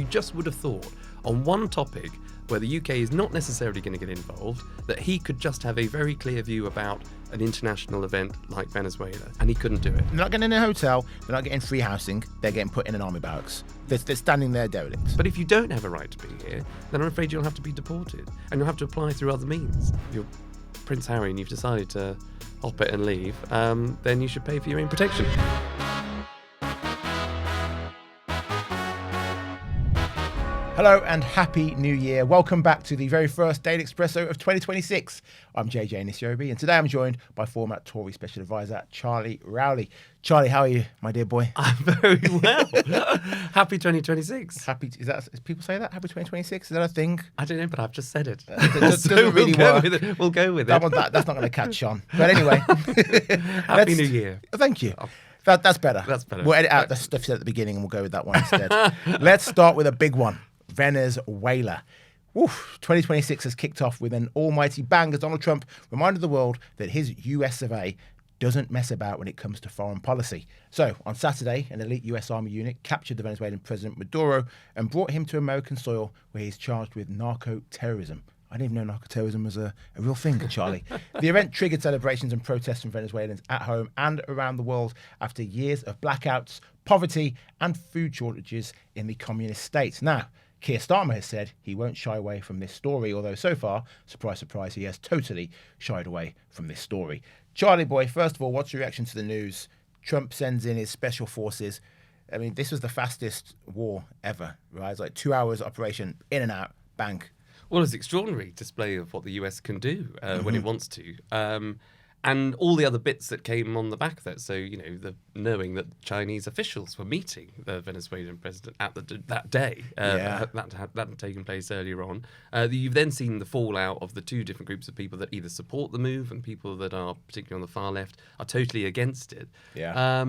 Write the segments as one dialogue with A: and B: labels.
A: You just would have thought on one topic where the UK is not necessarily going to get involved, that he could just have a very clear view about an international event like Venezuela, and he couldn't do it.
B: They're not getting in a hotel, they're not getting free housing, they're getting put in an army barracks. They're standing there derelict.
A: But if you don't have a right to be here, then I'm afraid you'll have to be deported, and you'll have to apply through other means. If you're Prince Harry and you've decided to hop it and leave, then you should pay for your own protection.
B: Hello and happy new year. Welcome back to the very first Daily Expresso of 2026. I'm JJ Anisiobi, and today I'm joined by former Tory Special Advisor Charlie Rowley. Charlie, how are you, my dear boy?
A: I'm very well. Happy 2026.
B: People say that? Happy 2026? Is that a thing?
A: I don't know, but I've just said it.
B: Doesn't really work.
A: We'll go with it.
B: That's not going to catch on. But anyway.
A: Happy New Year.
B: Thank you. That's better.
A: That's better.
B: We'll edit out the stuff said at the beginning and we'll go with that one instead. Let's start with a big one. Venezuela. Oof, 2026 has kicked off with an almighty bang as Donald Trump reminded the world that his US of A doesn't mess about when it comes to foreign policy. So, on Saturday, an elite US Army unit captured the Venezuelan President Maduro and brought him to American soil where he's charged with narco-terrorism. I didn't even know narco-terrorism was a real thing, Charlie. The event triggered celebrations and protests from Venezuelans at home and around the world after years of blackouts, poverty and food shortages in the communist states. Now, Keir Starmer has said he won't shy away from this story, although so far, surprise, surprise, he has totally shied away from this story. Charlie boy, first of all, what's your reaction to the news? Trump sends in his special forces. I mean, this was the fastest war ever, right? It's like 2 hours operation, in and out, bang.
A: Well, it's an extraordinary display of what the US can do when it wants to. And all the other bits that came on the back of that. So, the knowing that Chinese officials were meeting the Venezuelan president at that day, that had taken place earlier on. You've then seen the fallout of the two different groups of people that either support the move and people that are, particularly on the far left, are totally against it.
B: Yeah.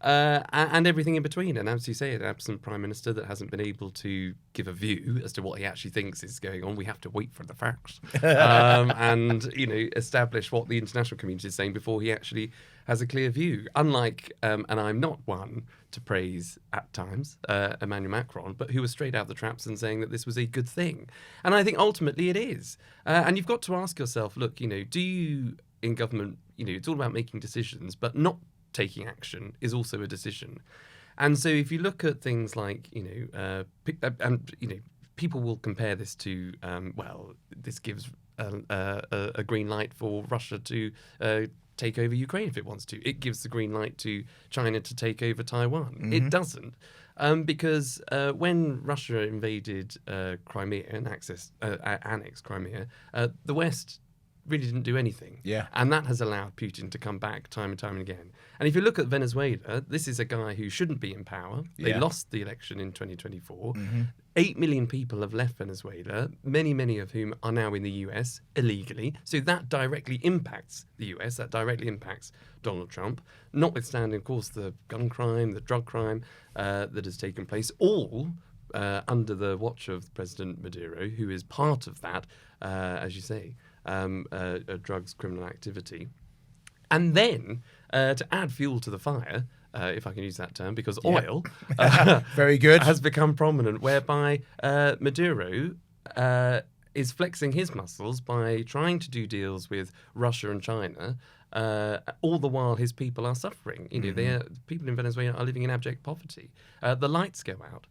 A: And everything in between. And as you say, an absent prime minister that hasn't been able to give a view as to what he actually thinks is going on. We have to wait for the facts and, establish what the international community is saying before he actually has a clear view. Unlike, and I'm not one to praise at times, Emmanuel Macron, but who was straight out the traps and saying that this was a good thing. And I think ultimately it is. And you've got to ask yourself, look, do you in government, it's all about making decisions, but not taking action is also a decision. And so if you look at things like, people will compare this to, this gives a green light for Russia to take over Ukraine if it wants to. It gives the green light to China to take over Taiwan. Mm-hmm. It doesn't. Because when Russia invaded Crimea and annexed Crimea, the West really didn't do anything.
B: Yeah.
A: And that has allowed Putin to come back time and time again. And if you look at Venezuela, this is a guy who shouldn't be in power. They lost the election in 2024. Mm-hmm. 8 million people have left Venezuela, many of whom are now in the US illegally. So that directly impacts the US, that directly impacts Donald Trump, notwithstanding, of course, the gun crime, the drug crime that has taken place, all under the watch of President Maduro, who is part of that, as you say, drugs criminal activity. And then to add fuel to the fire, if I can use that term, because oil
B: very good
A: has become prominent, whereby Maduro is flexing his muscles by trying to do deals with Russia and China, all the while his people are suffering. People in Venezuela are living in abject poverty. The lights go out.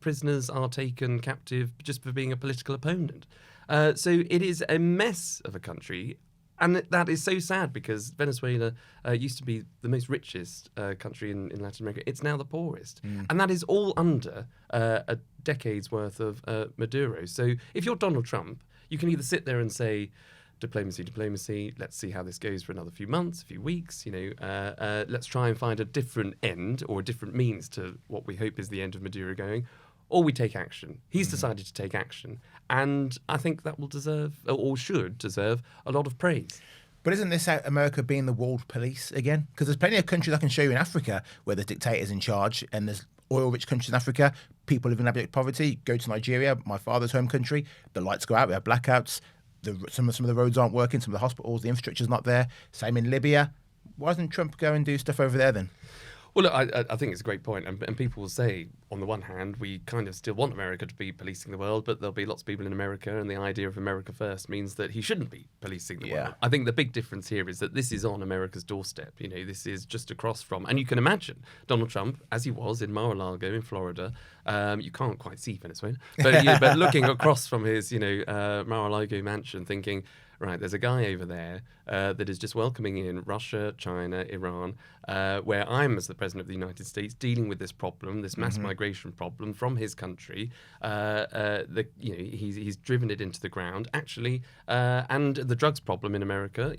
A: Prisoners are taken captive just for being a political opponent. So it is a mess of a country, and that is so sad because Venezuela used to be the most richest country in Latin America. It's now the poorest, and that is all under a decade's worth of Maduro. So if you're Donald Trump, you can either sit there and say, diplomacy, let's see how this goes for another few months, a few weeks, let's try and find a different end or a different means to what we hope is the end of Maduro going, or we take action. He's decided to take action, and I think that will deserve, or should deserve, a lot of praise.
B: But isn't this America being the world police again? Because there's plenty of countries I can show you in Africa where the dictator's in charge, and there's oil-rich countries in Africa, people live in abject poverty. Go to Nigeria, my father's home country, the lights go out, we have blackouts, some of the roads aren't working, some of the hospitals, the infrastructure's not there. Same in Libya. Why doesn't Trump go and do stuff over there then?
A: Well, look, I think it's a great point, and people will say, on the one hand, we kind of still want America to be policing the world, but there'll be lots of people in America, and the idea of America first means that he shouldn't be policing the world. I think the big difference here is that this is on America's doorstep. You know, this is just across from, and you can imagine Donald Trump, as he was in Mar-a-Lago in Florida. You can't quite see Venezuela, but looking across from his, Mar-a-Lago mansion, thinking, right, there's a guy over there that is just welcoming in Russia, China, Iran, where I'm, as the President of the United States, dealing with this problem, this mass migration problem from his country. He's driven it into the ground, actually, and the drugs problem in America.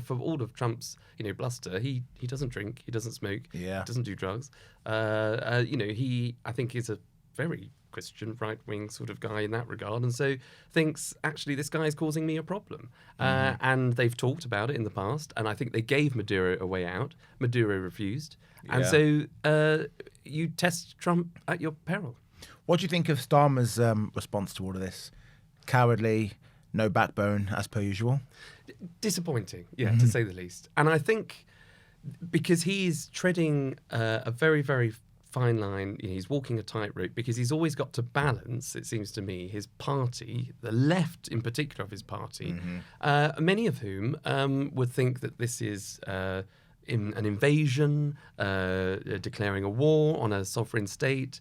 A: For all of Trump's, bluster, he doesn't drink, he doesn't smoke, he doesn't do drugs. He, I think, is a very Christian right-wing sort of guy in that regard, and so thinks, actually, this guy is causing me a problem. And they've talked about it in the past, and I think they gave Maduro a way out. Maduro refused. And so you test Trump at your peril.
B: What do you think of Starmer's response to all of this? Cowardly, no backbone, as per usual?
A: Disappointing, to say the least. And I think because he's treading a very, very fine line, he's walking a tightrope, because he's always got to balance, it seems to me, his party, the left in particular of his party, many of whom would think that this is an invasion, declaring a war on a sovereign state,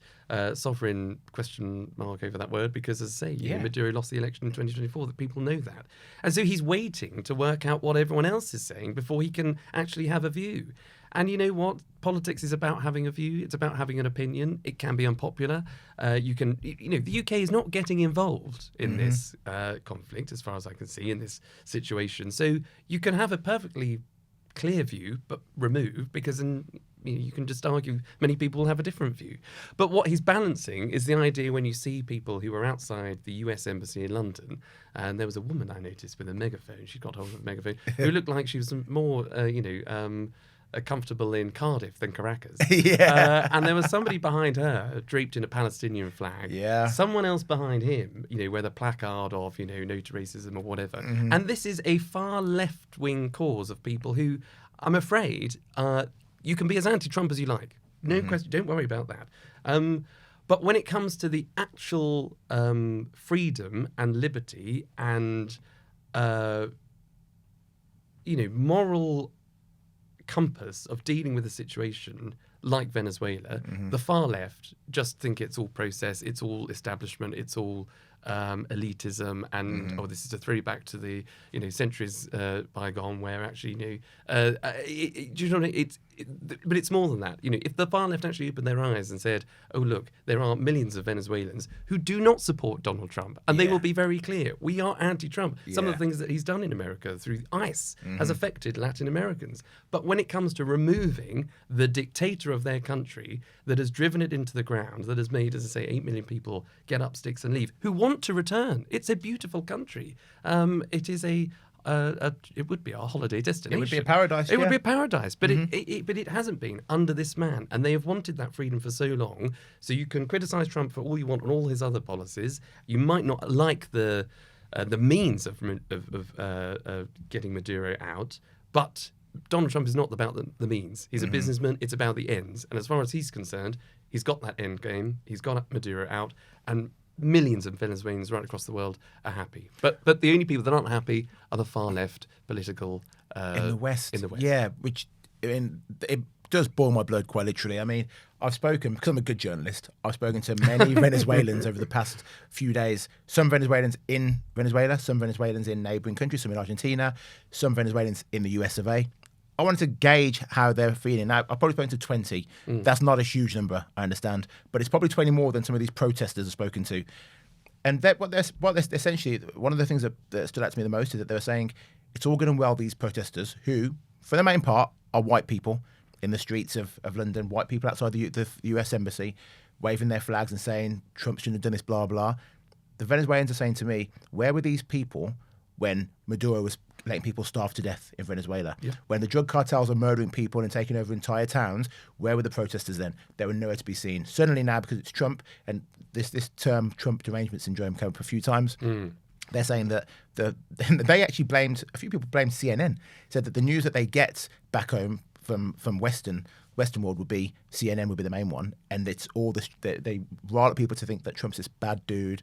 A: sovereign question mark over that word, because, as I say, Maduro lost the election in 2024, that people know that. And so he's waiting to work out what everyone else is saying before he can actually have a view. And you know what? Politics is about having a view. It's about having an opinion. It can be unpopular. The UK is not getting involved in this conflict, as far as I can see, in this situation. So you can have a perfectly clear view, but remove, because you can just argue many people have a different view. But what he's balancing is the idea when you see people who are outside the US Embassy in London, and there was a woman I noticed with a megaphone, she got hold of a megaphone, who looked like she was more, comfortable in Cardiff than Caracas. And there was somebody behind her draped in a Palestinian flag. Someone else behind him, with a placard of, no to racism or whatever. And this is a far left-wing cause of people who, I'm afraid, you can be as anti-Trump as you like. No question. Don't worry about that. But when it comes to the actual freedom and liberty and, moral compass of dealing with a situation like Venezuela, the far left just think it's all process, it's all establishment, it's all elitism, and this is a throwback to the centuries bygone, where actually do you know what I mean? But it's more than that. If the far left actually opened their eyes and said, "Oh look, there are millions of Venezuelans who do not support Donald Trump," and they will be very clear, we are anti-Trump. Some of the things that he's done in America through ICE has affected Latin Americans. But when it comes to removing the dictator of their country that has driven it into the ground, that has made, as I say, 8 million people get up sticks and leave, who want to return. It's a beautiful country. It is it would be a holiday destination.
B: It would be a paradise.
A: It would be a paradise, but it hasn't been under this man, and they have wanted that freedom for so long. So you can criticise Trump for all you want on all his other policies. You might not like the means of getting Maduro out, but Donald Trump is not about the means. He's a businessman. It's about the ends, and as far as he's concerned, he's got that end game. He's got Maduro out, and millions of Venezuelans right across the world are happy. But the only people that aren't happy are the far left political
B: in the West. Yeah, which it does boil my blood quite literally. I mean, I've spoken, because I'm a good journalist, I've spoken to many Venezuelans over the past few days. Some Venezuelans in Venezuela, some Venezuelans in neighbouring countries, some in Argentina, some Venezuelans in the US of A. I wanted to gauge how they're feeling. Now, I've probably spoken to 20. That's not a huge number, I understand, but it's probably 20 more than some of these protesters I've spoken to. And what they're essentially, one of the things that stood out to me the most is that they were saying it's all good and well, these protesters, who, for the main part, are white people in the streets of London, white people outside the US Embassy, waving their flags and saying Trump shouldn't have done this, blah, blah. The Venezuelans are saying to me, where were these people when Maduro was letting people starve to death in Venezuela? When the drug cartels are murdering people and taking over entire towns, where were the protesters then? They were nowhere to be seen. Certainly now, because it's Trump, and this term Trump derangement syndrome came up a few times. They're saying that they actually a few people blamed CNN, said that the news that they get back home from Western Western world would be CNN would be the main one, and it's all this. They rile up people to think that Trump's this bad dude,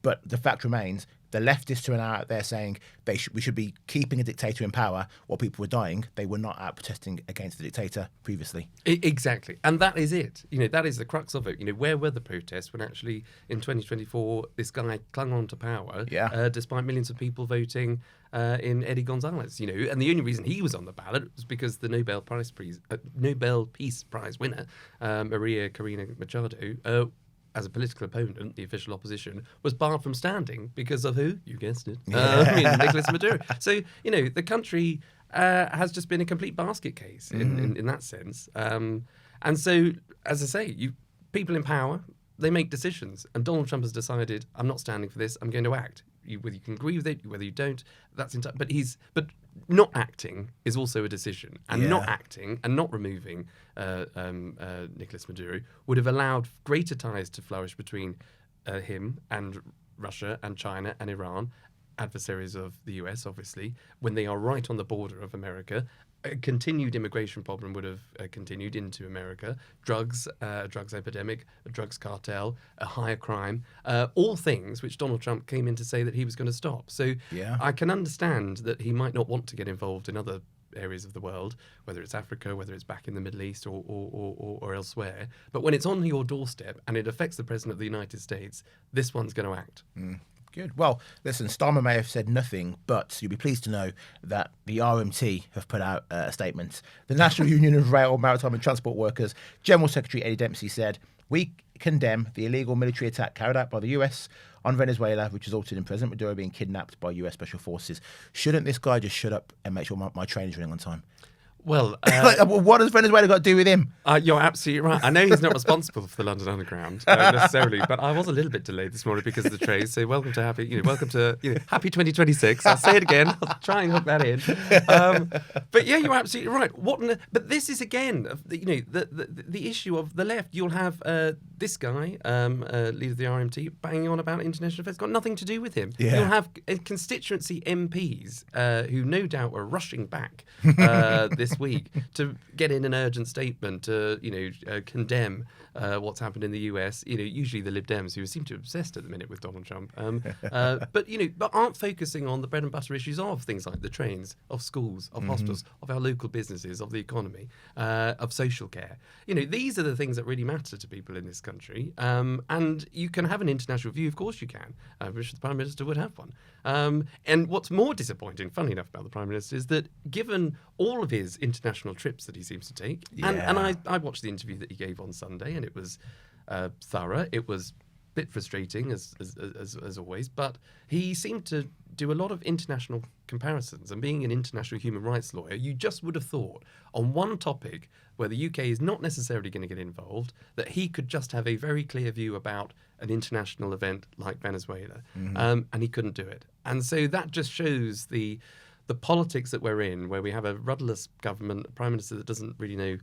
B: but the fact remains, the leftists who are now out there saying we should be keeping a dictator in power while people were dying, they were not out protesting against the dictator previously.
A: Exactly. And that is it. That is the crux of it. Where were the protests when actually in 2024 this guy clung on to power despite millions of people voting in Eddie Gonzalez, and the only reason he was on the ballot was because the Nobel Peace Prize winner, Maria Corina Machado, as a political opponent, the official opposition, was barred from standing because of who? You guessed it. Nicolas Maduro. So, the country has just been a complete basket case in that sense. And so, as I say, people in power, they make decisions. And Donald Trump has decided, I'm not standing for this, I'm going to act. Whether you can agree with it, whether you don't, that's but not acting is also a decision, and not acting and not removing Nicolas Maduro would have allowed greater ties to flourish between him and Russia and China and Iran, adversaries of the US, obviously, when they are right on the border of America. A continued immigration problem would have continued into America. Drugs epidemic, a drugs cartel, a higher crime, all things which Donald Trump came in to say that he was going to stop. So I can understand that he might not want to get involved in other areas of the world, whether it's Africa, whether it's back in the Middle East or elsewhere. But when it's on your doorstep and it affects the President of the United States, this one's going to act.
B: Good. Well, listen, Starmer may have said nothing, but you'll be pleased to know that the RMT have put out a statement. The National Union of Rail, Maritime and Transport Workers, General Secretary Eddie Dempsey said, "We condemn the illegal military attack carried out by the US on Venezuela, which resulted in President Maduro being kidnapped by US Special Forces. Shouldn't this guy just shut up and make sure my train is running on time?"
A: Well,
B: what has Venezuela got to do with him?
A: You're absolutely right. I know he's not responsible for the London Underground necessarily, but I was a little bit delayed this morning because of the train. So welcome to happy 2026. I'll say it again. I'll try and hook that in. But yeah, you're absolutely right. But this is again, the issue of the left. You'll have this guy, leader of the RMT, banging on about international affairs. Got nothing to do with him.
B: Yeah.
A: You'll have constituency MPs who no doubt were rushing back this week to get in an urgent statement to condemn what's happened in the US. Usually the Lib Dems, who seem to be obsessed at the minute with Donald Trump, but aren't focusing on the bread and butter issues of things like the trains, of schools, of hospitals, of our local businesses, of the economy, of social care. These are the things that really matter to people in this country. And you can have an international view, of course you can. I wish the Prime Minister would have one. And what's more disappointing, funny enough, about the Prime Minister is that given all of his international trips that he seems to take, and I watched the interview that he gave on Sunday, and it was thorough. It was a bit frustrating, as always, but he seemed to do a lot of international comparisons. And being an international human rights lawyer, you just would have thought on one topic where the UK is not necessarily going to get involved, that he could just have a very clear view about an international event like Venezuela, and he couldn't do it. And so that just shows the politics that we're in, where we have a rudderless government, a prime minister that doesn't really know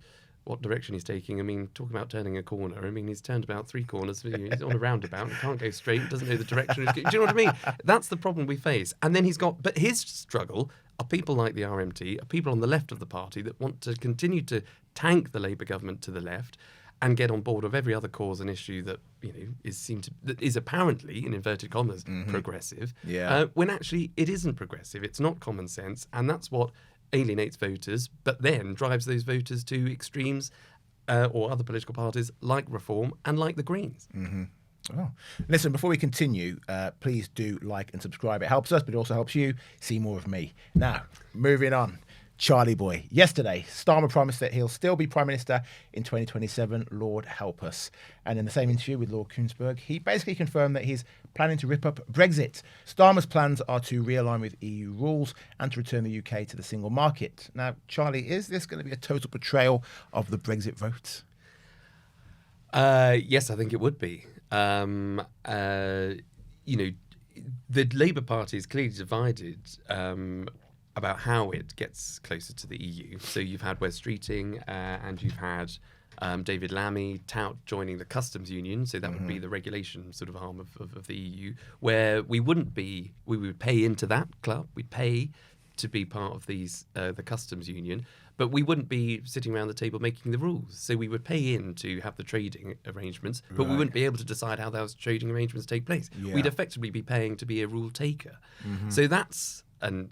A: what direction he's taking. I mean, talking about turning a corner. I mean, he's turned about 3 corners. He's on a roundabout. He can't go straight. Doesn't know the direction. Do you know what I mean? That's the problem we face. And then but his struggle are people like the RMT, are people on the left of the party that want to continue to tank the Labour government to the left and get on board of every other cause and issue that is apparently, in inverted commas, progressive. When actually it isn't progressive. It's not common sense, and that's what alienates voters, but then drives those voters to extremes or other political parties like Reform and like the Greens.
B: Oh. Listen, before we continue, please do like and subscribe. It helps us, but it also helps you see more of me. Now, moving on. Charlie boy. Yesterday, Starmer promised that he'll still be Prime Minister in 2027. Lord help us. And in the same interview with Lord Kuenssberg, he basically confirmed that he's planning to rip up Brexit. Starmer's plans are to realign with EU rules and to return the UK to the single market. Now, Charlie, is this going to be a total betrayal of the Brexit vote?
A: Yes, I think it would be. The Labour Party is clearly divided about how it gets closer to the EU. So you've had Wes Streeting and you've had David Lammy tout joining the customs union. So that would be the regulation sort of arm of the EU, where we would pay into that club. We'd pay to be part of the customs union. but we wouldn't be sitting around the table making the rules. So we would pay in to have the trading arrangements, but we wouldn't be able to decide how those trading arrangements take place.
B: Yeah.
A: We'd effectively be paying to be a rule taker. So that's an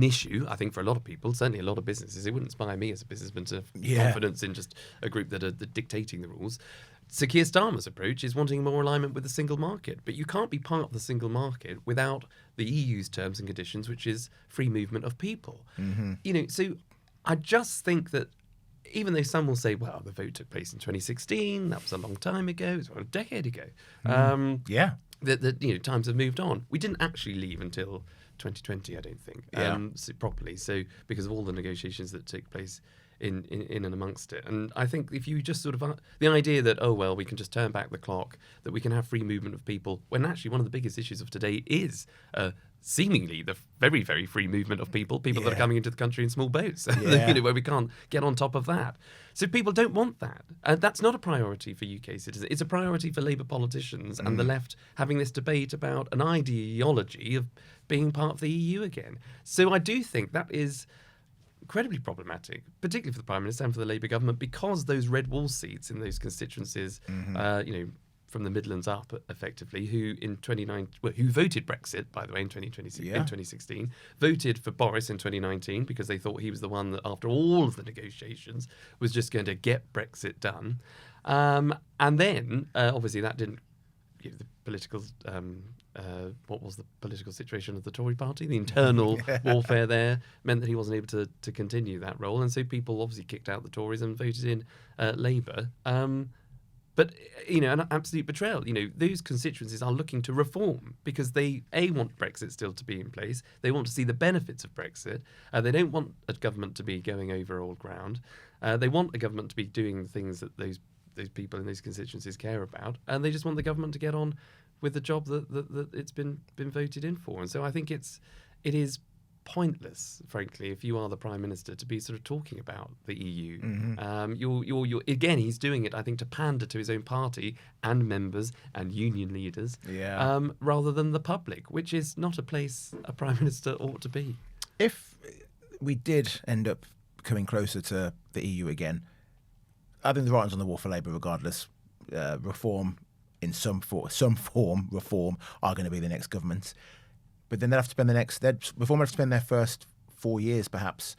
A: issue, I think, for a lot of people, certainly a lot of businesses. It wouldn't inspire me as a businessman to have confidence in just a group that are dictating the rules. So Keir Starmer's approach is wanting more alignment with the single market. But you can't be part of the single market without the EU's terms and conditions, which is free movement of people. So I just think that even though some will say, well, the vote took place in 2016, that was a long time ago, it was a decade ago. That times have moved on. We didn't actually leave until 2020, I don't think, properly. So because of all the negotiations that took place in and amongst it. And I think if you just sort of the idea that, oh, well, we can just turn back the clock, that we can have free movement of people, when actually one of the biggest issues of today is seemingly the very, very free movement of people that are coming into the country in small boats, where we can't get on top of that. So people don't want that. That's not a priority for UK citizens. It's a priority for Labour politicians and the left having this debate about an ideology of being part of the EU again. So I do think that is incredibly problematic, particularly for the Prime Minister and for the Labour government, because those red wall seats in those constituencies, from the Midlands up, effectively, who voted Brexit, by the way, in 2016, voted for Boris in 2019 because they thought he was the one that, after all of the negotiations, was just going to get Brexit done. And then, obviously, that didn't give the political... what was the political situation of the Tory party? The internal warfare there meant that he wasn't able to continue that role. And so people obviously kicked out the Tories and voted in Labour. But, an absolute betrayal. Those constituencies are looking to reform because they, want Brexit still to be in place. They want to see the benefits of Brexit. They don't want a government to be going over old ground. They want a government to be doing the things that those people in those constituencies care about. And they just want the government to get on with the job that it's been voted in for. And so I think it is pointless, frankly, if you are the Prime Minister, to be sort of talking about the EU. You're again, he's doing it, I think, to pander to his own party and members and union leaders, rather than the public, which is not a place a Prime Minister ought to be.
B: If we did end up coming closer to the EU again, I think the writing's on the wall for Labour regardless. Reform in some form, reform are going to be the next government. But then they'll have to spend reform have to spend their first 4 years perhaps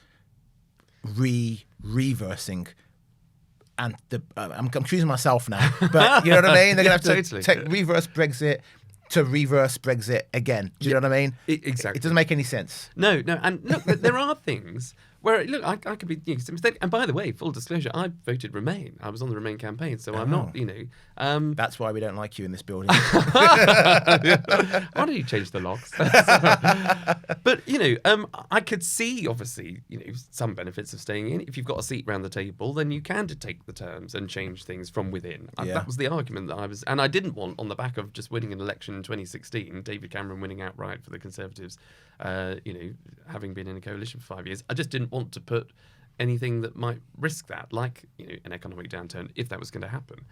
B: reversing. And I'm choosing myself now, but you know what I mean? They're going to have to reverse Brexit to reverse Brexit again. Do you know what I mean?
A: Exactly.
B: It doesn't make any sense.
A: No. And look, there are things where, look, I could be mistaken. And by the way, full disclosure, I voted Remain. I was on the Remain campaign, so I'm not,
B: That's why we don't like you in this building.
A: Why don't you change the locks? But, I could see, obviously, some benefits of staying in. If you've got a seat around the table, then you can take the terms and change things from within. That was the argument that I was... And I didn't want, on the back of just winning an election in 2016, David Cameron winning outright for the Conservatives, having been in a coalition for 5 years, I just didn't want to put anything that might risk that, like an economic downturn, if that was going to happen.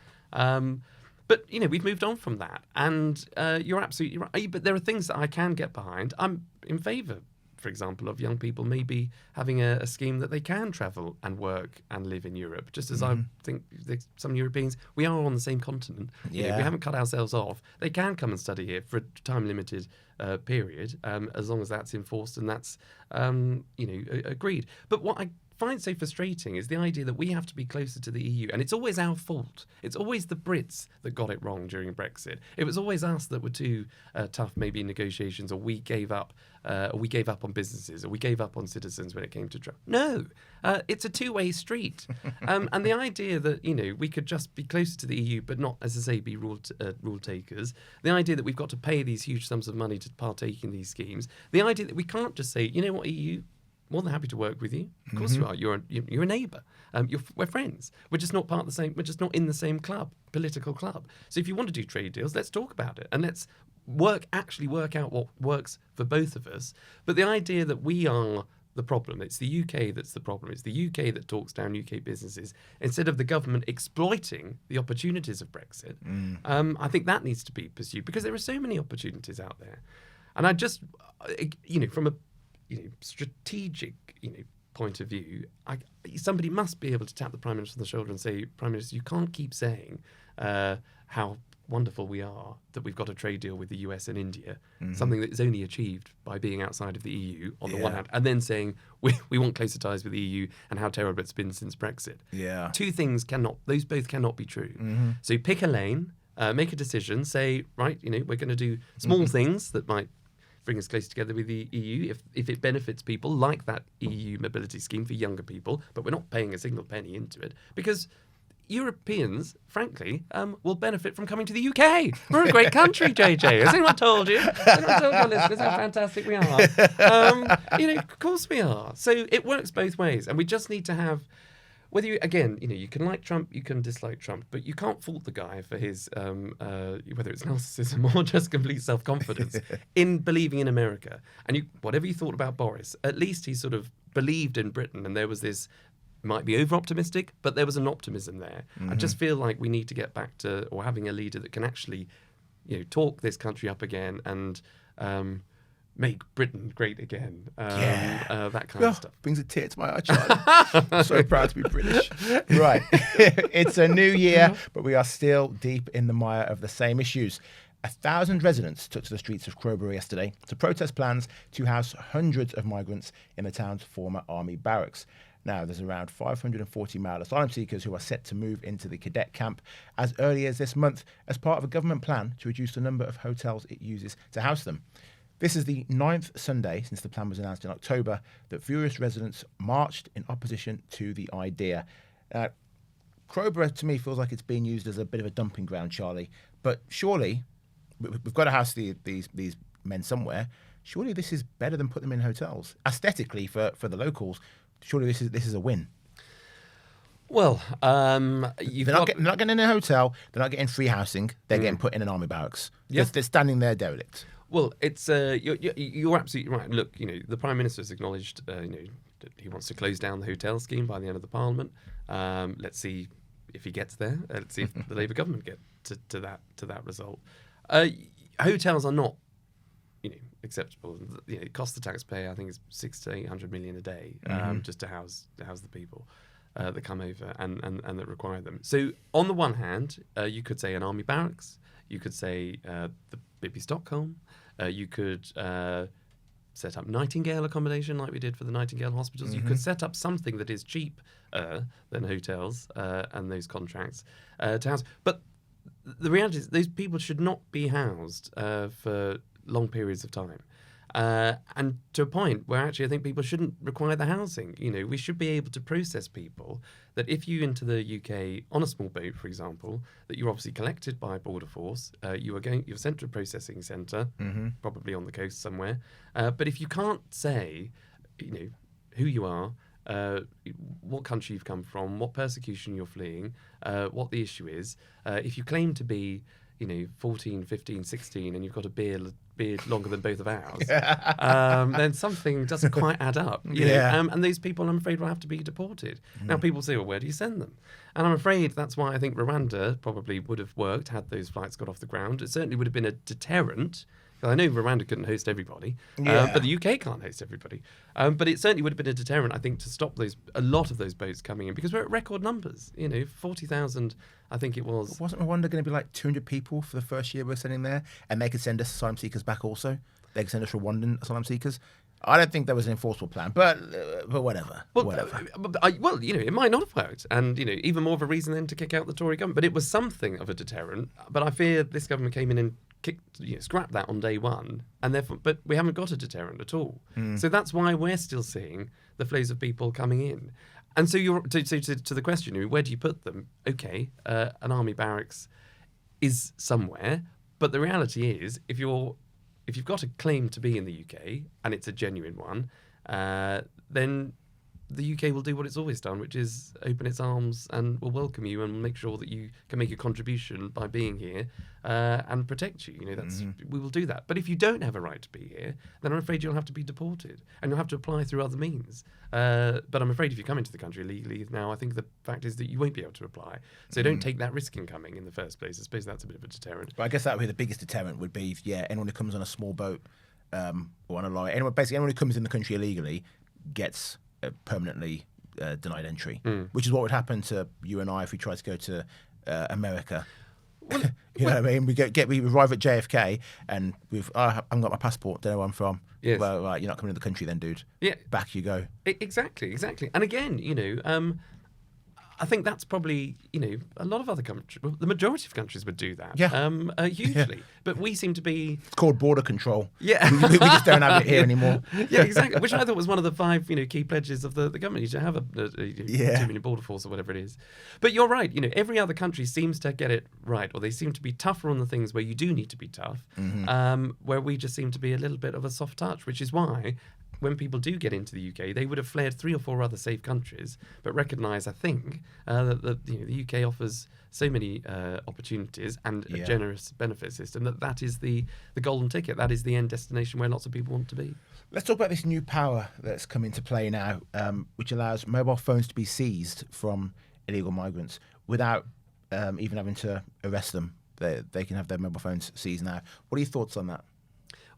A: But we've moved on from that, and you're absolutely right. But there are things that I can get behind. I'm in favour, for example, of young people maybe having a scheme that they can travel and work and live in Europe. Just as I think some Europeans, we are on the same continent. We haven't cut ourselves off. They can come and study here for a time-limited period, as long as that's enforced and that's agreed. But what I find so frustrating is the idea that we have to be closer to the EU, and it's always our fault. It's always the Brits that got it wrong during Brexit. It was always us that were too tough, maybe in negotiations, or we gave up on businesses, or we gave up on citizens when it came to Trump. No, it's a two-way street, and the idea that we could just be closer to the EU, but not, as I say, be rule takers. The idea that we've got to pay these huge sums of money to partake in these schemes. The idea that we can't just say, you know what, EU, more than happy to work with you. Of course you are. You're a neighbour. We're friends. We're just not part of the same. We're just not in the same political club. So if you want to do trade deals, let's talk about it and let's work out what works for both of us. But the idea that we are the problem, it's the UK that's the problem. It's the UK that talks down UK businesses instead of the government exploiting the opportunities of Brexit. I think that needs to be pursued because there are so many opportunities out there. And I just, from a strategic, point of view, somebody must be able to tap the Prime Minister on the shoulder and say, Prime Minister, you can't keep saying how wonderful we are that we've got a trade deal with the US and India, something that is only achieved by being outside of the EU on the one hand, and then saying we want closer ties with the EU and how terrible it's been since Brexit.
B: Yeah.
A: Two things those both cannot be true. So pick a lane, make a decision, say, right, we're going to do small things that might bring us closer together with the EU if it benefits people, like that EU mobility scheme for younger people, but we're not paying a single penny into it because Europeans, frankly, will benefit from coming to the UK. We're a great country, JJ. Has anyone told you? Has anyone told your listeners how fantastic we are? Of course we are. So it works both ways, and we just need to have. Whether you can like Trump, you can dislike Trump, but you can't fault the guy for his whether it's narcissism or just complete self-confidence in believing in America. And whatever you thought about Boris, at least he sort of believed in Britain, and there was this. Might be over-optimistic, but there was an optimism there. I just feel like we need to get back to having a leader that can actually, talk this country up again and make Britain great again. That kind of stuff.
B: Brings a tear to my eye, Charlie. I'm so proud to be British. Right. It's a new year, but we are still deep in the mire of the same issues. 1,000 residents took to the streets of Crowborough yesterday to protest plans to house hundreds of migrants in the town's former army barracks. Now, there's around 540 male asylum seekers who are set to move into the cadet camp as early as this month as part of a government plan to reduce the number of hotels it uses to house them. This is the 9th Sunday since the plan was announced in October that furious residents marched in opposition to the idea. Crowborough, to me, feels like it's being used as a bit of a dumping ground, Charlie. But surely, we've got to house these men somewhere. Surely this is better than put them in hotels. Aesthetically, for the locals, surely this is a win.
A: Well,
B: they're not getting in a hotel. They're not getting free housing. They're getting put in an army barracks.
A: Yeah.
B: They're standing there derelict.
A: Well, it's you're absolutely right. Look, the Prime Minister has acknowledged that he wants to close down the hotel scheme by the end of the Parliament. Let's see if he gets there. Let's see if the Labour government get to that result. Hotels are not acceptable. It costs the taxpayer, I think it's 600 to 800 million a day just to house the people that come over and that require them. So on the one hand, you could say an army barracks, you could say the BP Stockholm, you could set up Nightingale accommodation like we did for the Nightingale hospitals. You could set up something that is cheaper than hotels and those contracts to house. But the reality is those people should not be housed for long periods of time. And to a point where actually I think people shouldn't require the housing. We should be able to process people that if you into the UK on a small boat, for example, that you're obviously collected by Border Force, you're sent to a processing centre, probably on the coast somewhere. But if you can't say, who you are, what country you've come from, what persecution you're fleeing, what the issue is, if you claim to be 14, 15, 16, and you've got a beard longer than both of ours, then something doesn't quite add up. And those people, I'm afraid, will have to be deported. Now, people say, well, where do you send them? And I'm afraid that's why I think Rwanda probably would have worked had those flights got off the ground. It certainly would have been a deterrent. I know Rwanda couldn't host everybody, but the UK can't host everybody. But it certainly would have been a deterrent, I think, to stop a lot of those boats coming in, because we're at record numbers. 40,000, I think it was.
B: Wasn't Rwanda going to be like 200 people for the first year we're sending there? And they could send us asylum seekers back also? They could send us Rwandan asylum seekers? I don't think there was an enforceable plan, but whatever. Whatever.
A: It might not have worked, and even more of a reason then to kick out the Tory government. But it was something of a deterrent. But I fear this government came in and scrapped that on day one, and therefore, but we haven't got a deterrent at all. So that's why we're still seeing the flows of people coming in. And so to the question, where do you put them? Okay, an army barracks is somewhere, but the reality is, if you've got a claim to be in the UK and it's a genuine one, then the UK will do what it's always done, which is open its arms and will welcome you and make sure that you can make a contribution by being here and protect you. We will do that. But if you don't have a right to be here, then I'm afraid you'll have to be deported and you'll have to apply through other means. But I'm afraid if you come into the country illegally now, I think the fact is that you won't be able to apply. So don't take that risk in coming in the first place. I suppose that's a bit of a deterrent.
B: But I guess that would be the biggest deterrent would be, anyone who comes on a small boat or on a lorry, anyone who comes in the country illegally gets permanently denied entry, which is what would happen to you and I if we tried to go to America. Well, you know what I mean? We arrive at JFK and I haven't got my passport, don't know where I'm from.
A: Yes.
B: Well, right, you're not coming to the country then, dude.
A: Yeah.
B: Back you go.
A: Exactly. And again, I think that's probably, a lot of other countries, well, the majority of countries would do that.
B: Yeah.
A: Hugely.
B: Yeah.
A: But we seem to be...
B: It's called border control.
A: Yeah.
B: We just don't have it here anymore.
A: Yeah, exactly. Which I thought was one of the 5, key pledges of the government. You should have a 2 million border force or whatever it is. But you're right. Every other country seems to get it right, or they seem to be tougher on the things where you do need to be tough, where we just seem to be a little bit of a soft touch, which is why... when people do get into the UK, they would have fled 3 or 4 other safe countries, but recognise, I think, that the UK offers so many opportunities and a generous benefit system that is the golden ticket. That is the end destination where lots of people want to be.
B: Let's talk about this new power that's come into play now, which allows mobile phones to be seized from illegal migrants without even having to arrest them. They can have their mobile phones seized now. What are your thoughts on that?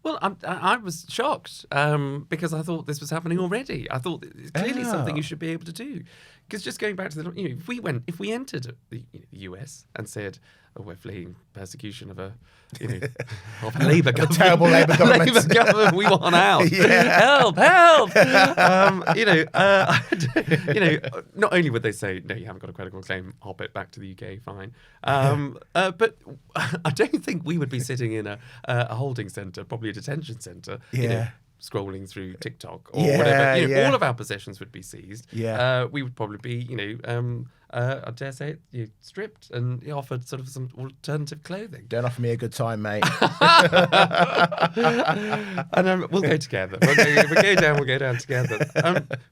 A: Well, I was shocked because I thought this was happening already. I thought it's clearly something you should be able to do. Because just going back to if we entered the US and said, "Oh, we're fleeing persecution of a Labour government,
B: a terrible Labour government,
A: Labour government, we want out, help!" Not only would they say, "No, you haven't got a credible claim, hop it back to the UK, fine," but I don't think we would be sitting in a holding centre, probably a detention centre, scrolling through TikTok or whatever. All of our possessions would be seized. We would probably be, I dare say it, stripped and offered sort of some alternative clothing.
B: Don't offer me a good time, mate.
A: And we'll go together. We'll go down together.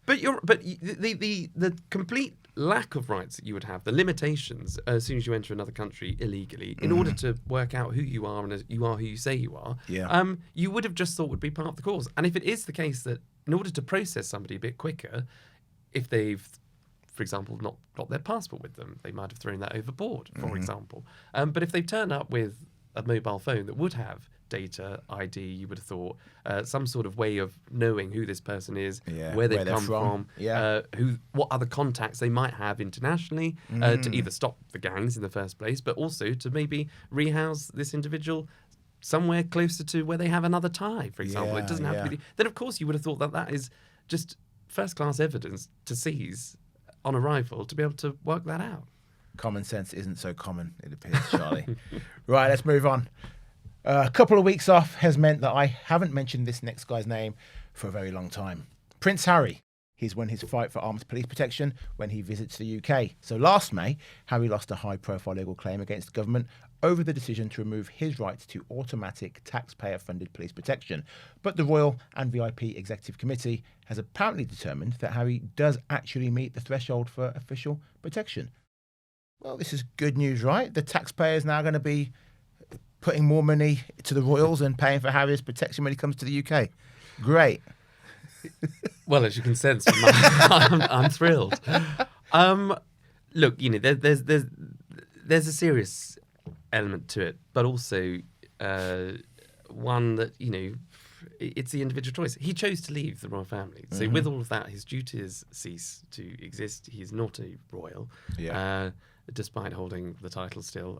A: But the complete lack of rights that you would have, the limitations as soon as you enter another country illegally, in order to work out who you are and you are who you say you are, you would have just thought would be part of the cause. And if it is the case that in order to process somebody a bit quicker, if they've, for example, not got their passport with them, they might have thrown that overboard, for example. But if they've turned up with a mobile phone that would have data, ID, you would have thought, some sort of way of knowing who this person is, where they've come from, what other contacts they might have internationally, to either stop the gangs in the first place, but also to maybe rehouse this individual somewhere closer to where they have another tie, for example. It doesn't have to be... Then, of course, you would have thought that is just first-class evidence to seize on arrival to be able to work that out.
B: Common sense isn't so common, it appears, Charlie. Right, let's move on. A couple of weeks off has meant that I haven't mentioned this next guy's name for a very long time. Prince Harry. He's won his fight for armed police protection when he visits the UK. So last May, Harry lost a high-profile legal claim against the government over the decision to remove his right to automatic taxpayer-funded police protection. But the Royal and VIP Executive Committee has apparently determined that Harry does actually meet the threshold for official protection. Well, this is good news, right? The taxpayer is now going to be putting more money to the Royals and paying for Harry's protection when he comes to the UK. Great.
A: Well, as you can sense, I'm thrilled. Look, there's a serious element to it, but also one that it's the individual choice. He chose to leave the royal family, so with all of that, his duties cease to exist. He's not a royal, despite holding the title still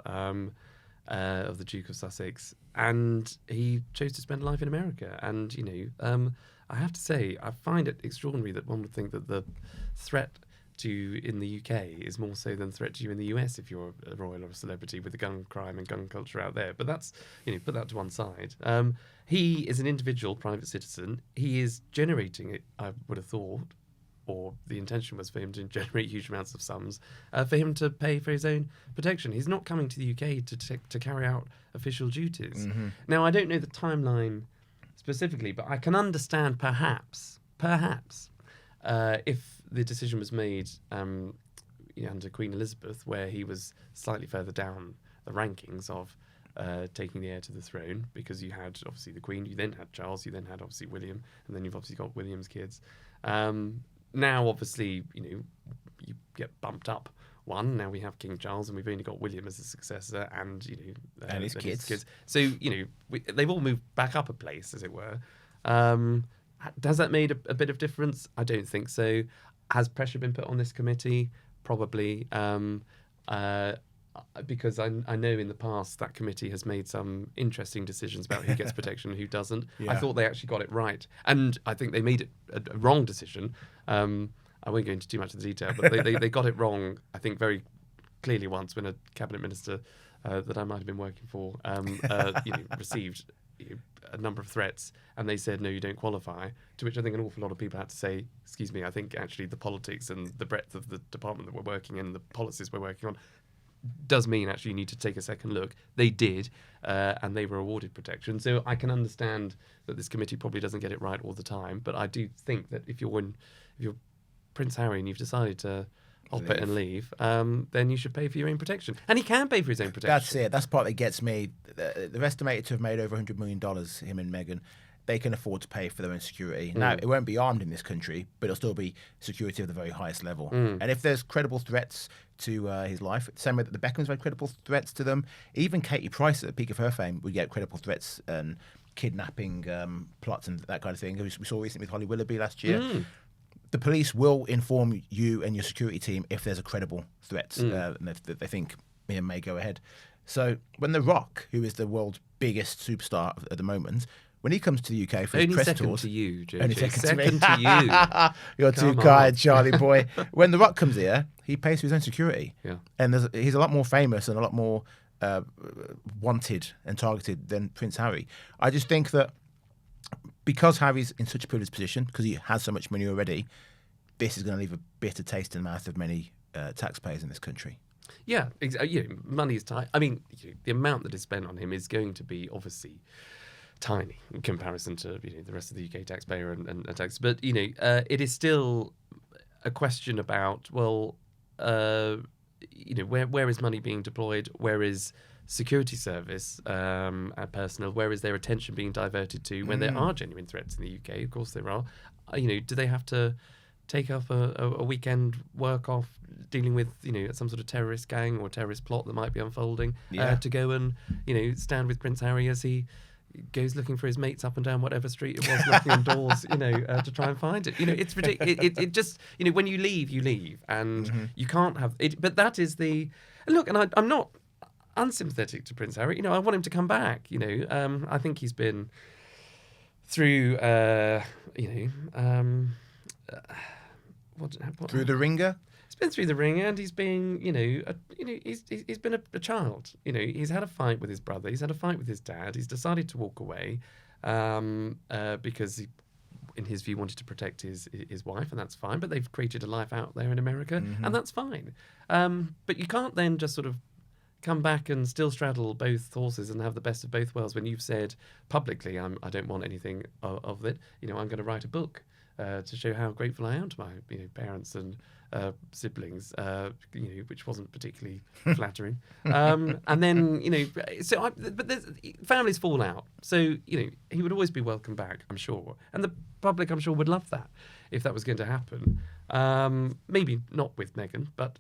A: of the Duke of Sussex, and he chose to spend life in America. And I have to say, I find it extraordinary that one would think that the threat to you in the UK is more so than the threat to you in the US if you're a royal or a celebrity with the gun crime and gun culture out there. But that's, put that to one side. He is an individual private citizen. He is generating, I would have thought, or the intention was for him to generate huge amounts of sums for him to pay for his own protection. He's not coming to the UK to carry out official duties. Now, I don't know the timeline specifically, but I can understand perhaps, if the decision was made under Queen Elizabeth, where he was slightly further down the rankings of taking the heir to the throne, because you had obviously the Queen, you then had Charles, you then had obviously William, and then you've obviously got William's kids. Now, obviously, you get bumped up one. Now we have King Charles, and we've only got William as the successor, and
B: his kids.
A: So they've all moved back up a place, as it were. Has that made a bit of difference? I don't think so. Has pressure been put on this committee? Probably. Because I know in the past that committee has made some interesting decisions about who gets protection and who doesn't.
B: Yeah.
A: I thought they actually got it right. And I think they made it a wrong decision. I won't go into too much of the detail, but they got it wrong, I think, very clearly once when a cabinet minister that I might have been working for received a number of threats, and they said, no, you don't qualify, to which I think an awful lot of people had to say, excuse me, I think actually the politics and the breadth of the department that we're working in, the policies we're working on, does mean actually you need to take a second look. They did, and they were awarded protection. So I can understand that this committee probably doesn't get it right all the time, but I do think that if you're Prince Harry and you've decided to op it and leave, then you should pay for your own protection. And he can pay for his own protection.
B: That's it. That's the part that gets me. They're estimated to have made over $100 million, him and Meghan. They can afford to pay for their own security. Now, it won't be armed in this country, but it'll still be security of the very highest level. And if there's credible threats to his life, the same way that the Beckhams had credible threats to them, even Katie Price at the peak of her fame would get credible threats and kidnapping plots and that kind of thing. We saw recently with Holly Willoughby last year. The police will inform you and your security team if there's a credible threat and if they think it may go ahead. So when The Rock, who is the world's biggest superstar at the moment, when he comes to the UK for his press tours...
A: Only second to you, JJ.
B: Only second
A: to you.
B: You're too kind, Charlie boy. When The Rock comes here, he pays for his own security.
A: Yeah.
B: And he's a lot more famous and a lot more wanted and targeted than Prince Harry. I just think that because Harry's in such a privileged position, because he has so much money already, this is going to leave a bitter taste in the mouth of many taxpayers in this country.
A: Yeah, money is tight. I mean, the amount that is spent on him is going to be obviously tiny in comparison to the rest of the UK taxpayer and tax. But it is still a question about where is money being deployed? Where is security service personnel? Where is their attention being diverted to when there are genuine threats in the UK? Of course there are. Do they have to take up a weekend work off dealing with some sort of terrorist gang or terrorist plot that might be unfolding to go and stand with Prince Harry as he goes looking for his mates up and down whatever street it was, knocking on doors, to try and find it. It's ridiculous. It just, when you leave, and you can't have it. But that is the look. And I'm not unsympathetic to Prince Harry. I want him to come back. I think he's been through,
B: through the ringer.
A: He's been through the ringer, and he's been, he's been a child. He's had a fight with his brother. He's had a fight with his dad. He's decided to walk away because he, in his view, wanted to protect his wife, and that's fine. But they've created a life out there in America, and that's fine. But you can't then just sort of come back and still straddle both horses and have the best of both worlds when you've said publicly, I don't want anything of it. I'm going to write a book to show how grateful I am to my parents and siblings, which wasn't particularly flattering. And then, but families fall out. So, he would always be welcome back, I'm sure. And the public, I'm sure, would love that if that was going to happen. Maybe not with Meghan, but,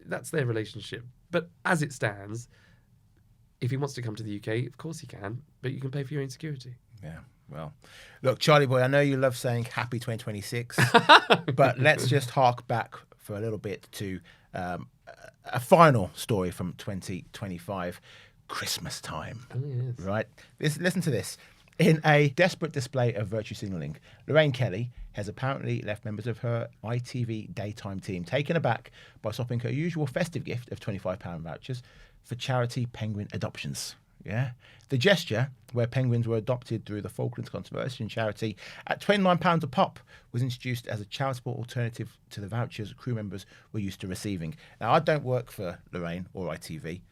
A: that's their relationship. But as it stands, if he wants to come to the UK, of course he can, but you can pay for your own security.
B: Yeah. Well, look, Charlie boy, I know you love saying happy 2026, but let's just hark back for a little bit to a final story from 2025, Christmas time.
A: Oh, yes.
B: Right? Listen to this. In a desperate display of virtue signalling, Lorraine Kelly has apparently left members of her ITV daytime team taken aback by swapping her usual festive gift of £25 vouchers for charity penguin adoptions. Yeah. The gesture, where penguins were adopted through the Falklands Conservation Charity at £29 a pop, was introduced as a charitable alternative to the vouchers crew members were used to receiving. Now, I don't work for Lorraine or ITV,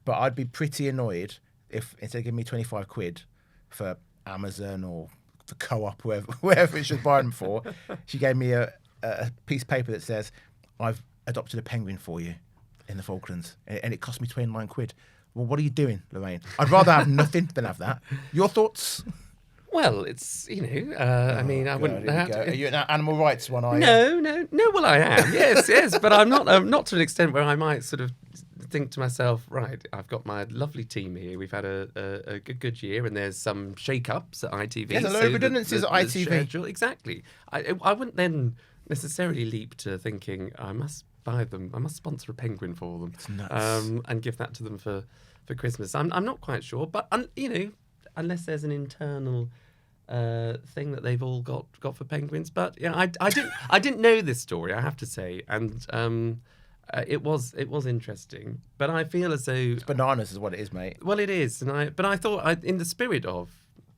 B: but I'd be pretty annoyed if instead of giving me 25 quid for Amazon or the Co-op, wherever it should buy them for, she gave me a piece of paper that says, I've adopted a penguin for you in the Falklands, and it cost me 29 quid. Well, what are you doing, Lorraine? I'd rather have nothing than have that. Your thoughts?
A: Well, it's, I mean, I wouldn't have to...
B: Are you an animal rights one, are you?
A: No, well, I am, yes, but I'm not to an extent where I might sort of think to myself, right, I've got my lovely team here. We've had a good year, and there's some shake-ups at ITV.
B: There's a load of redundancies at ITV.
A: Schedule, exactly. I wouldn't then necessarily leap to thinking I must buy them. I must sponsor a penguin for them.
B: It's nuts.
A: And give that to them for Christmas. I'm not quite sure, but unless there's an internal thing that they've all got for penguins. But yeah, I didn't know this story, I have to say, and it was interesting. But I feel as though
B: It's bananas, is what it is, mate.
A: well, it is, but I thought in the spirit of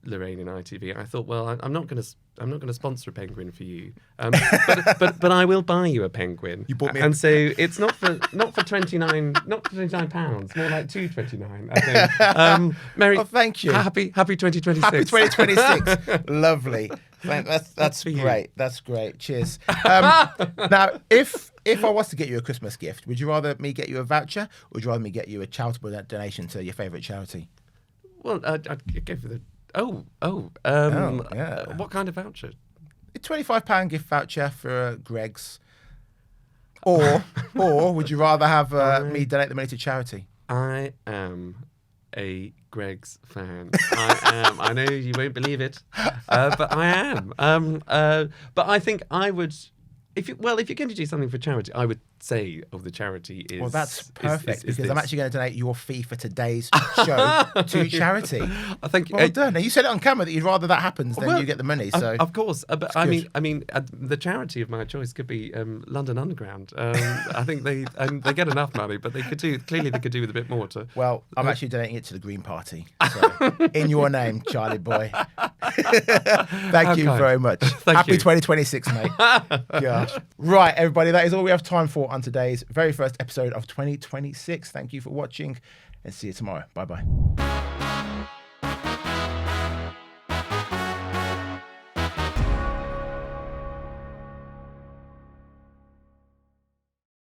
A: Lorraine and ITV, I thought, well, I'm not going to sponsor a penguin for you, but I will buy you a penguin.
B: You bought me,
A: and so it's not for £29, more like £2.29. I think. Merry,
B: Oh, thank you.
A: Happy 2026.
B: Happy 2026. Lovely. That's
A: for you.
B: great. That's great. Cheers. Now, if I was to get you a Christmas gift, would you rather me get you a voucher, or would you rather me get you a charitable donation to your favourite charity?
A: Well, I'd go for the.
B: Yeah.
A: What kind of voucher?
B: A £25 gift voucher for Greg's. Or would you rather have me donate the money to charity?
A: I am a Greg's fan. I am. I know you won't believe it, but I am. But I think I would. If you're going to do something for charity, I would say, the charity is.
B: Well, that's perfect,
A: is
B: because
A: this.
B: I'm actually going to donate your fee for today's show to charity.
A: I think.
B: Well done. Now, you said it on camera that you'd rather that happens than you get the money. So
A: Of course, but
B: good.
A: I mean, the charity of my choice could be London Underground. I think they get enough money, but they could do with a bit more to.
B: Well, I'm actually donating it to the Green Party. So, in your name, Charlie boy. Thank you very much. Happy
A: you.
B: 2026, mate. Gosh. Right, everybody, that is all we have time for on today's very first episode of 2026. Thank you for watching, and see you tomorrow. Bye-bye.